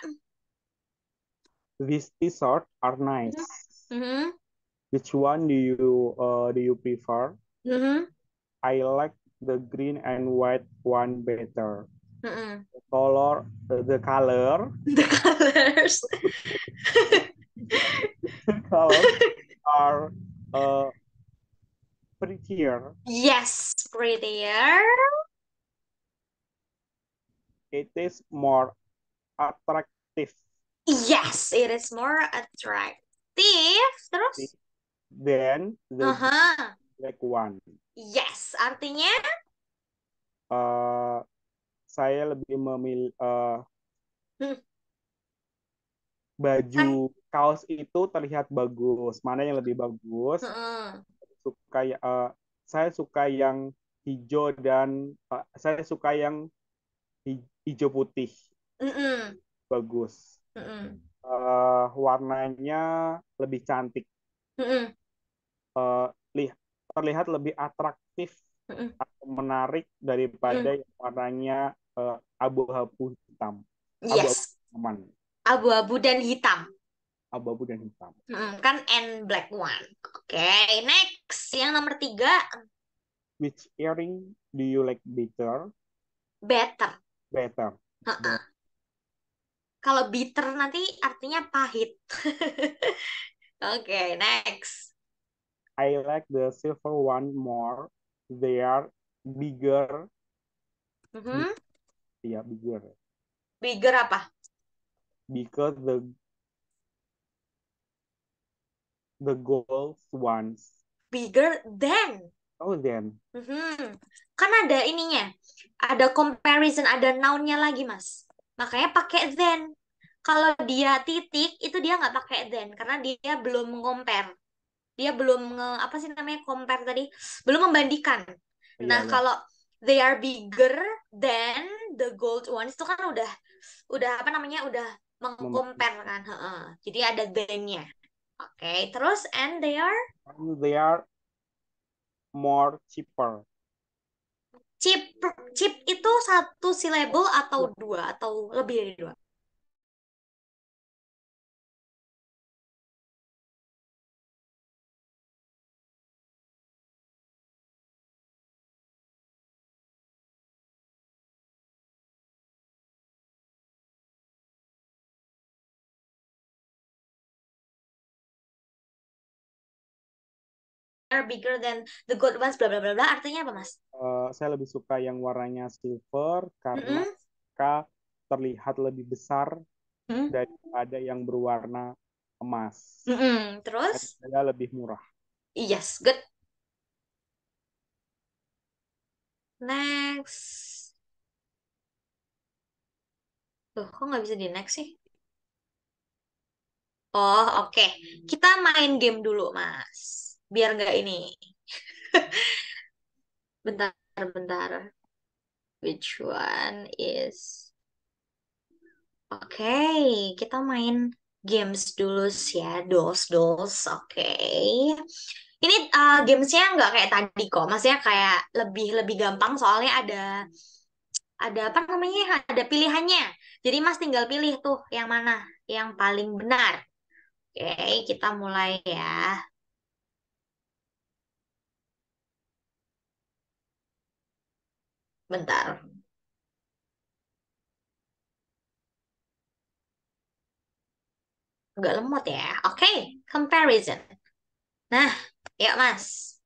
These t-shirt are Mhm. nice. Mhm. Which one do you prefer? Mhm. I like the green and white one better. Mhm. The color The colors. the colors are uh, prettier. Yes, prettier. It is more attractive Yes, it is more attractive. Terus? than the Aha. black one. Yes, artinya Uh, saya lebih memilih hmm, baju kan? kaos itu terlihat bagus. Mana yang lebih bagus? Heeh. Suka saya suka yang hijau dan saya suka yang hijau putih Mm-mm. bagus. Mm-mm. Warnanya lebih cantik, Mm-mm. eh, terlihat lebih atraktif Mm-mm. atau menarik daripada Mm-mm. yang warnanya abu-abu hitam, abu-abu Yes, aman, abu-abu dan hitam. abu-abu dan hitam. Kan and black one. Oke, next. Yang nomor tiga, Which earring do you like better? better. Better. Heeh. Kalau bitter nanti artinya pahit. Oke, next. I like the silver one more. They are bigger, Mhm. yeah, bigger, Bigger apa? because the gold ones. Bigger than. Oh, then Mhm. Kan ada ininya. Ada comparison, ada noun-nya lagi, Mas. Makanya pakai then. Kalau dia titik, itu dia nggak pakai then. Karena dia belum compare. Dia belum apa sih namanya, compare tadi? Belum membandingkan. iya Nah, ya. kalau they are bigger than the gold ones, itu kan udah apa namanya, udah mengcompare kan. Heeh. Jadi ada then-nya. Oke, terus and they are They are more cheaper. cheap. Cheap itu satu syllable atau dua atau lebih dari dua? Are bigger than the gold ones, bla bla bla bla. Artinya apa, Mas? Saya lebih suka yang warnanya silver karena Mm-mm. mereka terlihat lebih besar Mm. daripada yang berwarna emas. Mm-mm. Dan Terus, saya lebih murah. yes, good. Next. Loh, kok nggak bisa di next sih? Oh, oke. Kita main game dulu, Mas. Biar nggak ini. Bentar, bentar. Which one is... Oke, kita main games dulu sih ya. Dolls, dolls. Oke. Ini gamesnya nggak kayak tadi kok. Maksudnya kayak lebih lebih gampang soalnya ada apa namanya? Ada pilihannya. Jadi Mas tinggal pilih tuh yang mana yang paling benar. Oke, kita mulai ya. Bentar. Agak lemot ya. Oke. Comparison. Nah, ya Mas.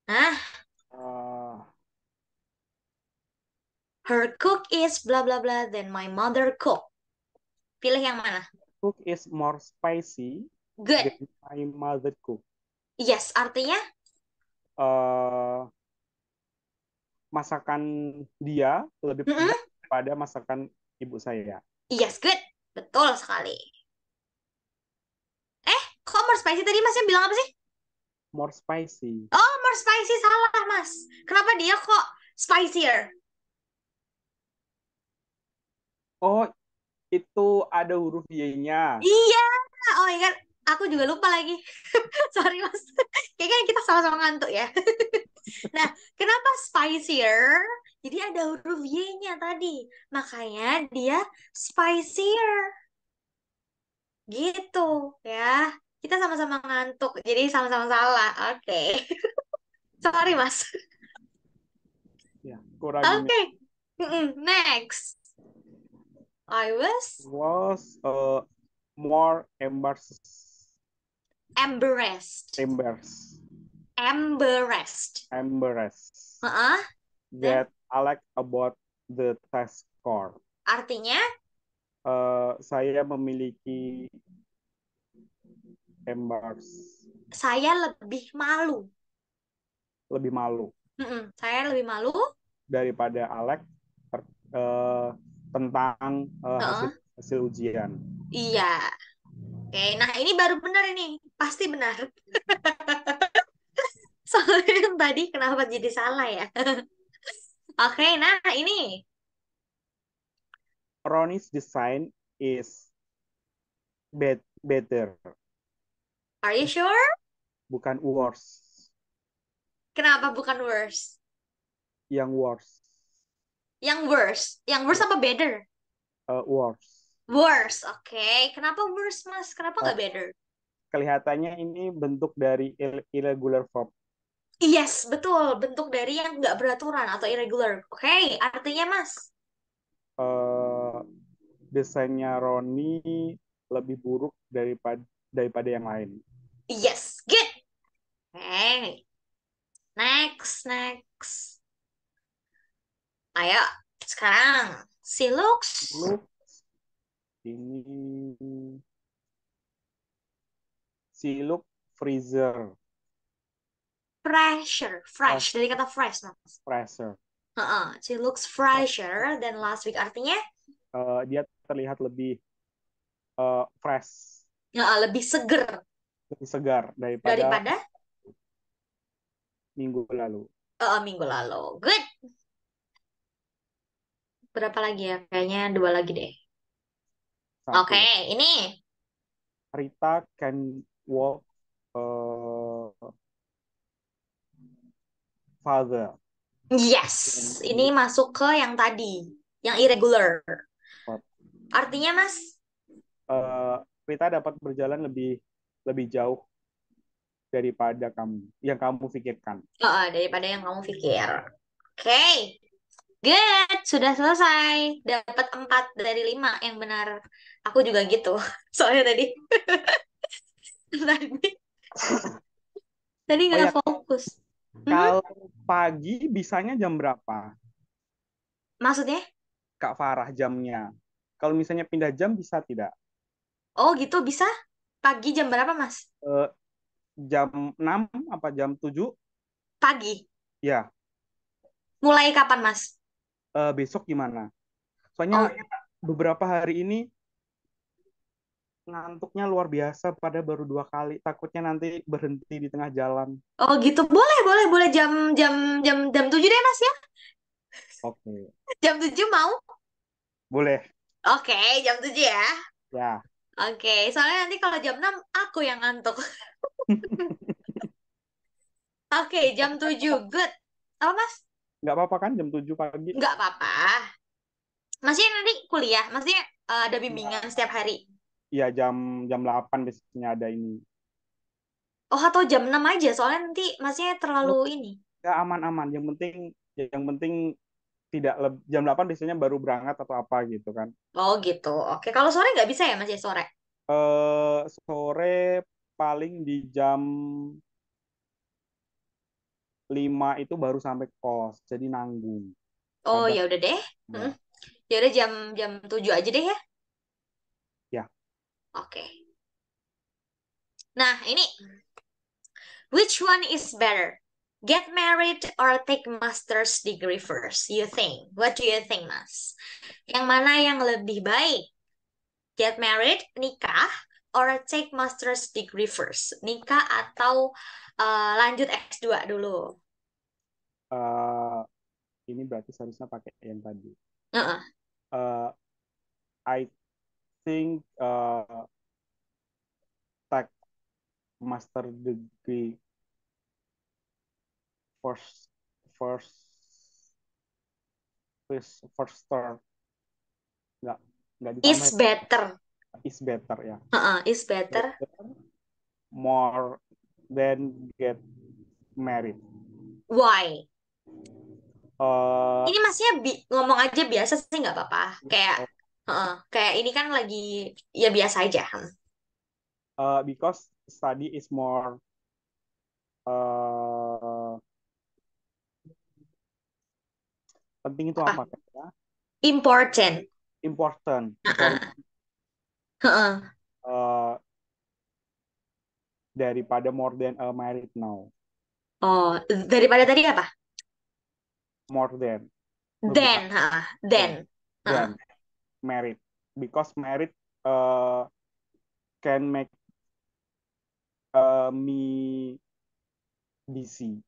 Nah, Uh, her cook is blah blah blah than my mother cook. Pilih yang mana? cook is more spicy Good. than my mother cook. Yes, artinya? Uh, Masakan dia lebih Mm-mm. pedas daripada masakan ibu saya. Yes, good. Betul sekali. Kok more spicy tadi Masnya bilang apa sih? More spicy. Oh, more spicy salah, Mas. Kenapa dia kok spicier? Oh, itu ada huruf Y-nya. Iya. Oh my God. Aku juga lupa lagi. Sorry, Mas. Kayaknya kita sama-sama ngantuk ya. Nah, kenapa spicier? Jadi ada huruf Y-nya tadi. Makanya dia spicier. Gitu ya. Kita sama-sama ngantuk. Jadi sama-sama salah. Oke. Sorry, Mas. Ya, kurang ini. Oke. Next. I was Was more embarrassed. embarrassed, Embarrassed. embarrassed Heeh. Dan that Alex about the test score. artinya Saya memiliki embarrassed, saya lebih malu. lebih malu Saya lebih malu. daripada Alex eh, tentang hasil Heeh. hasil ujian. Iya. Oke, nah ini baru benar ini. Pasti benar. Soalnya yang tadi kenapa jadi salah ya? Oke, nah ini. Ronnie's design is better, Are you sure? bukan worse. Kenapa bukan worse? Yang worse, Yang worse. Yang worse ya, apa better? worse. Worse. Oke. Kenapa worse, Mas? Kenapa Eh, nggak better? Kelihatannya ini bentuk dari irregular verb. Yes, betul. Bentuk dari yang nggak beraturan atau irregular. Oke, artinya, Mas? Eh, Desainnya Ronnie lebih buruk daripada yang lain. Yes, good. Oke. Next. Ayo, sekarang. She looks Look, ini si look freezer, fresh. Dari kata fresh, Mas. fresher. She looks fresher than last week. Artinya, Dia terlihat lebih fresh, lebih seger lebih segar daripada daripada minggu lalu. minggu lalu. Good. Berapa lagi ya? Kayaknya dua lagi deh. Oke, Satu, ini. Rita can walk uh, father. Yes, ini masuk ke yang tadi, yang irregular. Artinya, Mas, Rita dapat berjalan lebih lebih jauh daripada yang kamu pikirkan. daripada yang kamu pikir. Oke, good. Sudah selesai. Dapat 4 dari 5 yang benar. Aku juga gitu. Soalnya tadi, tadi, tadi Oh nggak ya, fokus. kalau pagi bisanya jam berapa? Maksudnya? Kak Farah jamnya. Kalau misalnya pindah jam bisa tidak? Oh gitu, bisa? Pagi jam berapa, Mas? Eh, jam 6 apa jam 7? Pagi. Ya, Mulai kapan, Mas? besok gimana? Soalnya Oh, beberapa hari ini ngantuknya luar biasa pada baru 2 kali. Takutnya nanti berhenti di tengah jalan. oh gitu. Boleh jam jam jam 7 deh, Mas ya. Oke, Jam 7 mau? boleh. Oke, jam 7 ya. Ya, Oke, soalnya nanti kalau jam 6 aku yang ngantuk. Oke, jam 7. Good. Apa, Mas? nggak apa-apa kan jam 7 pagi? Nggak apa-apa. Masnya nanti kuliah? Maksudnya ada bimbingan Ya, setiap hari? ya jam jam 8 biasanya ada ini. Oh, atau jam 6 aja. Soalnya nanti masnya terlalu Oh, ini. ya aman-aman. Yang penting tidak jam 8 biasanya baru berangkat atau apa gitu kan. Oh, gitu. Oke, kalau sore nggak bisa ya, Mas ya, sore? Sore paling di jam 5 itu baru sampai kos, jadi nanggung. Oh Kadang ya udah deh. ya, Mm. Ya udah jam jam 7 aja deh ya. ya. Oke. Nah, ini which one is better? Get married or take master's degree first? You think? What do you think, Mas? Yang mana yang lebih baik? Get married, nikah, or take master's degree first? Nikah atau lanjut S2 dulu? Eh, ini berarti seharusnya pakai yang tadi. Heeh. Eh, I think take master degree first, first, first start. Nggak, nggak ditambah Is ya. better. Is better ya. Is better. Better, more than get married. Why? Uh, Ini masnya ngomong aja biasa sih nggak apa-apa. Kayak, kayak ini kan lagi ya biasa aja. because study is more uh, penting itu Apa? apa ya? Important. Important for Heeh. Heeh. uh, daripada more than a married now. Oh, daripada tadi apa? More than lebih Then, than then. Heeh. than married, because married uh, can make me busy.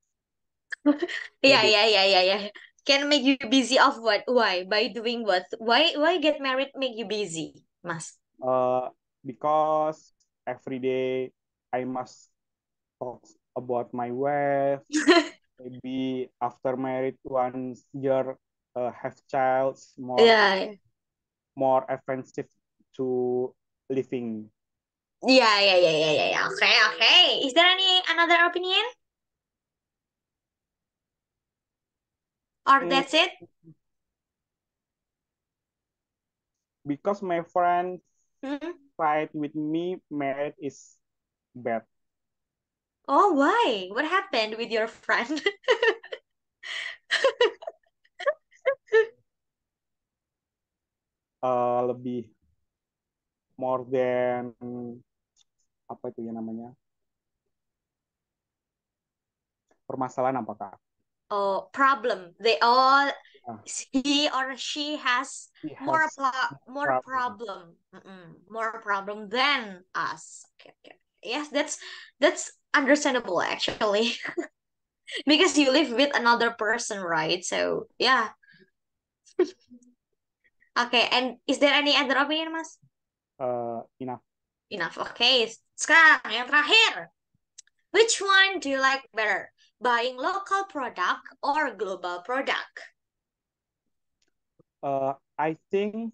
Iya, Maybe iya, iya, iya, iya. Can make you busy of what? Why? By doing what? Why get married make you busy, Mas? uh, because every day I must talk about my wife. Maybe after married 1 year, have child, Iya, more offensive to living. iya, iya, iya, iya, iya, iya. Oke, oke. Is there any another opinion? Or Mm, that's it? because my friends Hmm? fight with me, married is bad. Oh, why? What happened with your friend? Lebih more than apa itu ya namanya, permasalahan apakah? Oh, problem. They all Ah, he or she has he more has more problem. problem. More problem than us. Okay, okay. Yes, that's understandable actually. Because you live with another person, right? So, yeah. Okay, and is there any other opinion, Mas? Enough. Enough. Okay, sekarang yang terakhir. Which one do you like better? Buying local product or global product? I think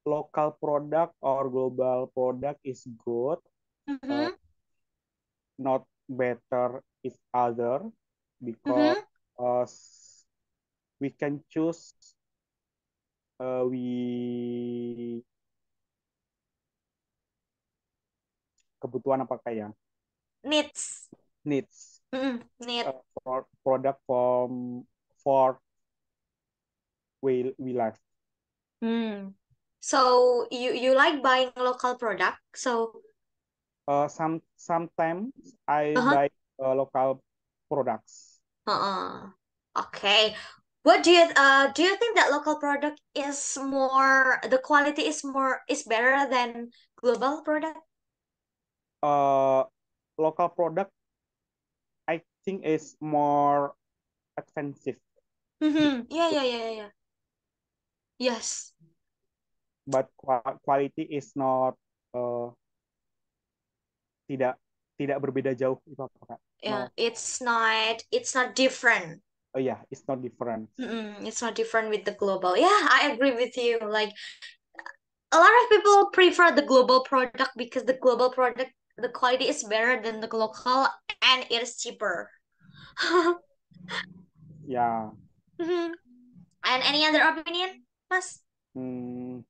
local product or global product is good, uh, Mm-hmm. not better if other, because Mm-hmm. uh, we can choose, we kebutuhan apakah ya, Needs. needs, Need. for product for we life. Hmm. So you like buying local product? So Sometimes I uh-huh. buy local products. Uh-uh. Okay. What do you think that local product is more the quality is better than global product? uh, Local product I think is more expensive, Mm-hmm. Yeah, yeah, yeah, yeah, yeah. Yes. but quality is not, uh, tidak tidak berbeda jauh itu apa kak? Yeah, No, it's not different. oh yeah, it's not different. It's not different with the global. Yeah, I agree with you. Like a lot of people prefer the global product because the global product the quality is better than the local and it is cheaper. Ya, Mhm. And any other opinion, Mas?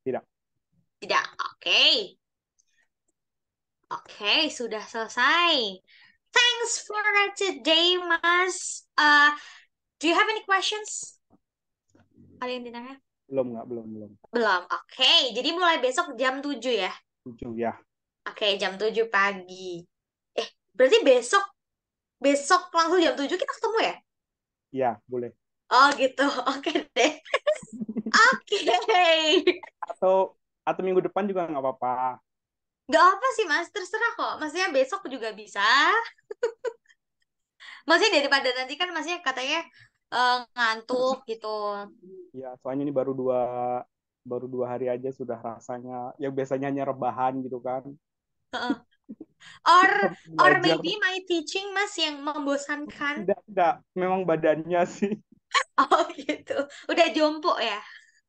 tidak. Tidak. Oke. Oke, sudah selesai. Thanks for today, Mas. Do you have any questions? Ada yang ditanya? Belum nggak, belum. Belum. Oke, jadi mulai besok jam 7 ya? 7 ya. Oke, jam 7 pagi. Berarti besok besok langsung jam 7 kita ketemu ya? Ya, boleh. Oh gitu. Oke deh. Oke. Atau minggu depan juga nggak apa-apa. Gak apa sih, Mas. Terserah kok. Maksudnya besok juga bisa. Maksudnya daripada nanti kan maksudnya katanya ngantuk gitu. Ya, soalnya ini baru dua hari aja sudah rasanya yang biasanya hanya rebahan gitu kan. Heeh. Or or Belajar. maybe my teaching Mas yang membosankan. Tidak, memang badannya sih. Oh gitu. Udah jompo ya?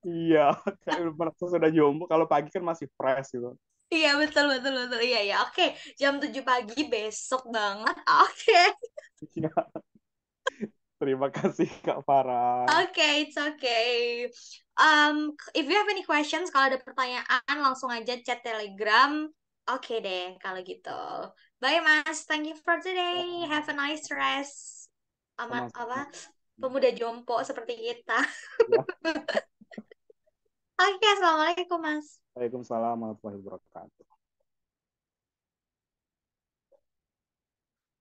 Iya, kayak merasa sudah jombo. Kalau pagi kan masih fresh gitu. Iya betul betul betul. Iya ya. Oke, jam 7 pagi besok banget. Oke. Iya, terima kasih Kak Farah. Oke, it's okay. If you have any questions, kalau ada pertanyaan langsung aja chat Telegram. Oke deh, kalau gitu. Bye Mas, thank you for today. Have a nice rest. Amat Sama-sama. apa? Pemuda jompo seperti kita. Ya. Oke, assalamualaikum Mas. Waalaikumsalam warahmatullahi wabarakatuh.